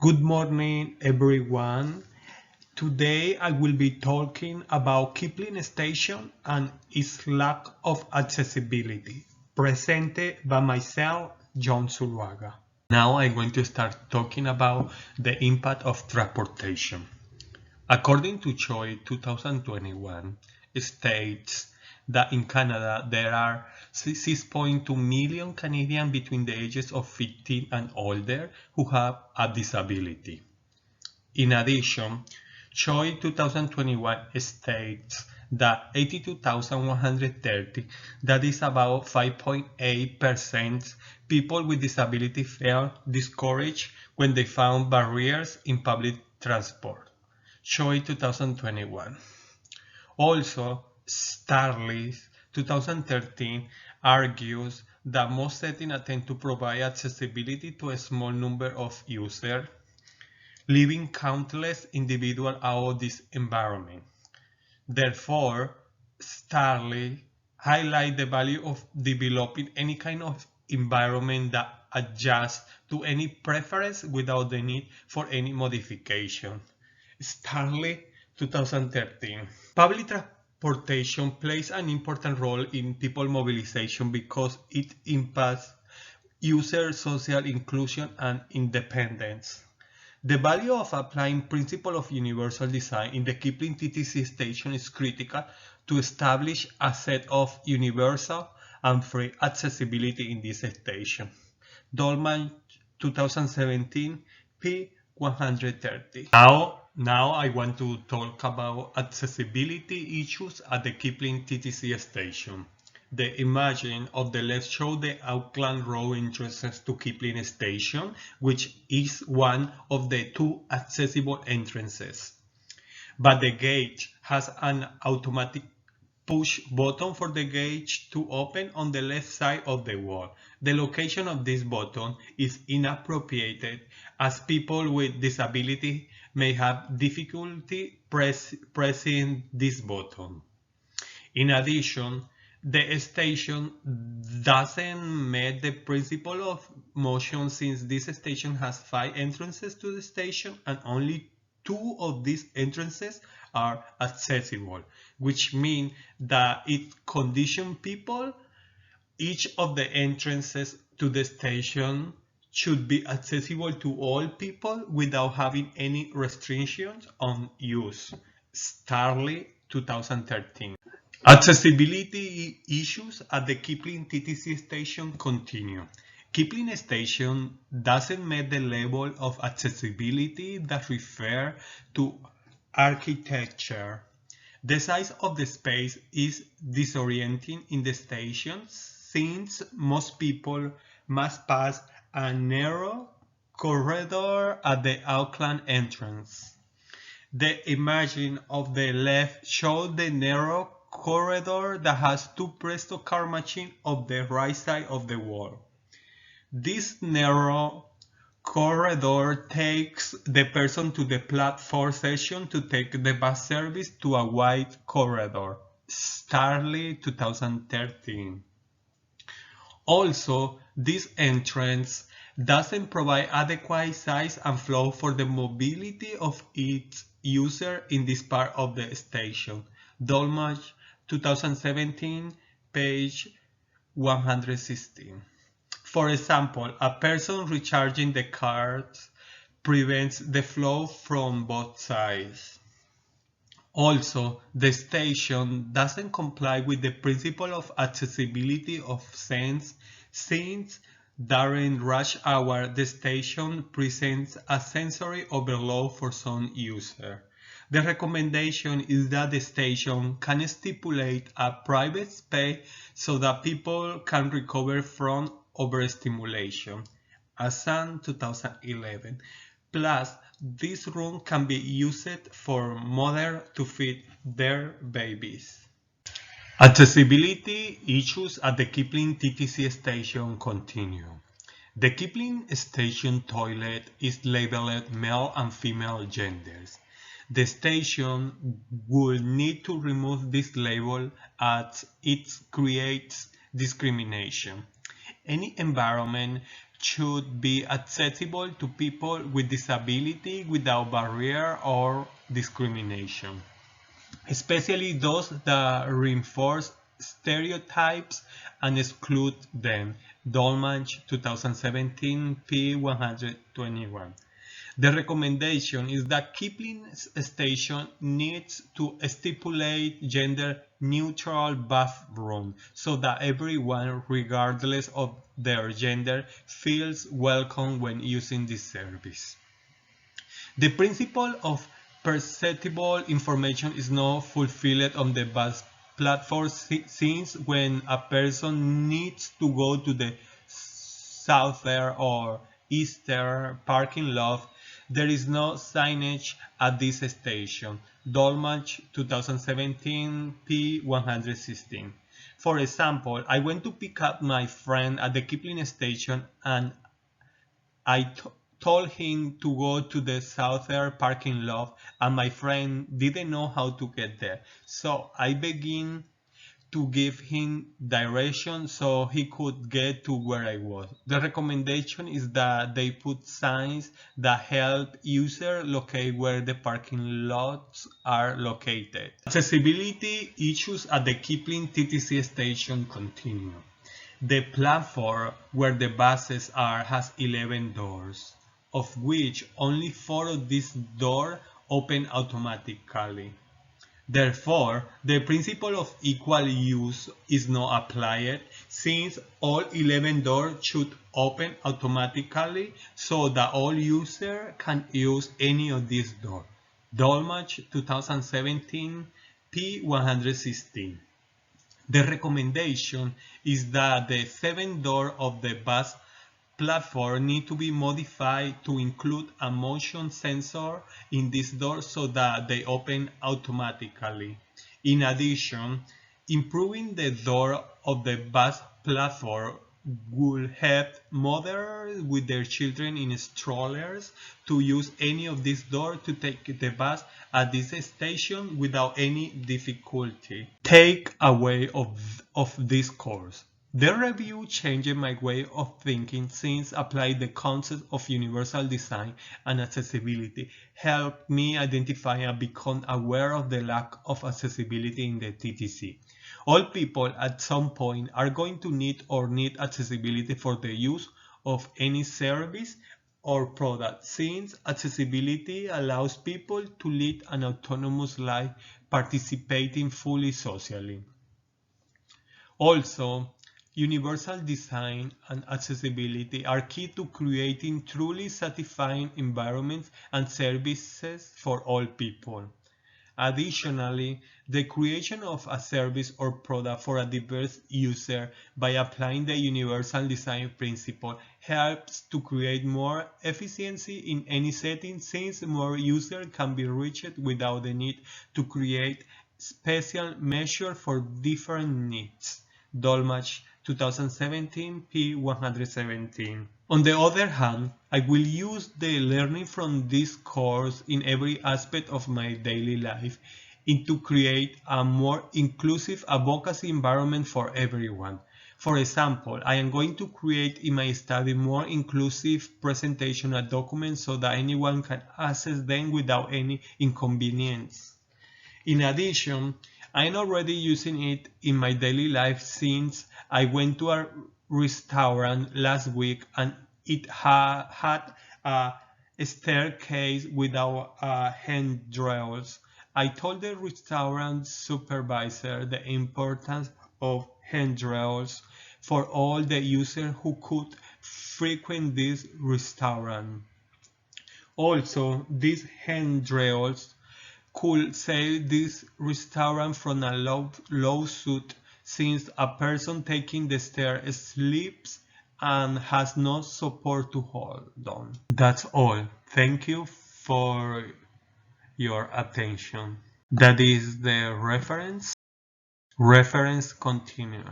Good morning, everyone. Today I will be talking about Kipling Station and its lack of accessibility, presented by myself, John Zuluaga. Now I'm going to start talking about the impact of transportation. According to Choi 2021, states that in Canada there are 6.2 million Canadians between the ages of 15 and older who have a disability. In addition, Choi 2021 states that 82,130, that is about 5.8% people with disability felt discouraged when they found barriers in public transport. Choi 2021. Also, Starley 2013 argues that most settings attempt to provide accessibility to a small number of users, leaving countless individuals out of this environment. Therefore, Starley highlights the value of developing any kind of environment that adjusts to any preference without the need for any modification. Starley 2013. Public transportation plays an important role in people mobilization because it impacts user social inclusion and independence. The value of applying principle of universal design in the Kipling TTC station is critical to establish a set of universal and free accessibility in this station. Dolman 2017 P130. Now I want to talk about accessibility issues at the Kipling TTC station. The image of the left shows the Auckland Road entrances to Kipling Station, which is one of the two accessible entrances. But the gate has an automatic push button for the gate to open on the left side of the wall. The location of this button is inappropriate as people with disability may have difficulty pressing this button. In addition, the station doesn't meet the principle of motion since this station has 5 entrances to the station and only 2 of these entrances are accessible, which means that it conditions people. Each of the entrances to the station should be accessible to all people without having any restrictions on use. Starley 2013. Accessibility issues at the Kipling TTC station continue. Kipling station doesn't meet the level of accessibility that refer to architecture. The size of the space is disorienting in the station since most people must pass a narrow corridor at the Auckland entrance. The image of the left shows the narrow corridor that has 2 Presto car machines on the right side of the wall. This narrow corridor takes the person to the platform section to take the bus service to a wide corridor. Starley 2013. Also, this entrance doesn't provide adequate size and flow for the mobility of its user in this part of the station. Dolmach 2017, page 116. For example, a person recharging the cards prevents the flow from both sides. Also, the station doesn't comply with the principle of accessibility of sense since during rush hour the station presents a sensory overload for some users. The recommendation is that the station can stipulate a private space so that people can recover from overstimulation. Asan 2011. Plus, this room can be used for mothers to feed their babies. Accessibility issues at the Kipling TTC station continue. The Kipling station toilet is labeled male and female genders. The station will need to remove this label as it creates discrimination. Any environment should be accessible to people with disability without barrier or discrimination, especially those that reinforce stereotypes and exclude them. Dolmach 2017 p. 121. The recommendation is that Kipling's station needs to stipulate gender-neutral bathroom so that everyone, regardless of their gender, feels welcome when using this service. The principle of perceptible information is not fulfilled on the bus platform since when a person needs to go to the southern or eastern parking lot, there is no signage at this station. Dolmach 2017 p. 116. For example, I went to pick up my friend at the Kipling station and I told him to go to the southern parking lot and my friend didn't know how to get there. So I began to give him directions so he could get to where I was. The recommendation is that they put signs that help users locate where the parking lots are located. Accessibility issues at the Kipling TTC station continue. The platform where the buses are has 11 doors, of which only 4 of these doors open automatically. Therefore, the principle of equal use is not applied since all 11 doors should open automatically so that all users can use any of these doors. Dolmach 2017 p. 116. The recommendation is that the 7 door of the bus platform need to be modified to include a motion sensor in this door so that they open automatically. In addition, improving the door of the bus platform will help mothers with their children in strollers to use any of these doors to take the bus at this station without any difficulty. Take away of this course. The review changed my way of thinking since applying the concept of universal design and accessibility helped me identify and become aware of the lack of accessibility in the TTC. All people at some point are going to need accessibility for the use of any service or product since accessibility allows people to lead an autonomous life participating fully socially. Also, universal design and accessibility are key to creating truly satisfying environments and services for all people. Additionally, the creation of a service or product for a diverse user by applying the universal design principle helps to create more efficiency in any setting since more users can be reached without the need to create special measures for different needs. Dolmach 2017 p. 117. On the other hand, I will use the learning from this course in every aspect of my daily life to create a more inclusive advocacy environment for everyone. For example, I am going to create in my study more inclusive presentation of documents so that anyone can access them without any inconvenience. In addition, I'm already using it in my daily life since I went to a restaurant last week and it had a staircase without handrails. I told the restaurant supervisor the importance of handrails for all the users who could frequent this restaurant. Also, these handrails could save this restaurant from a lawsuit since a person taking the stairs slips and has no support to hold on. That's all. Thank you for your attention. That is the reference. Reference continue.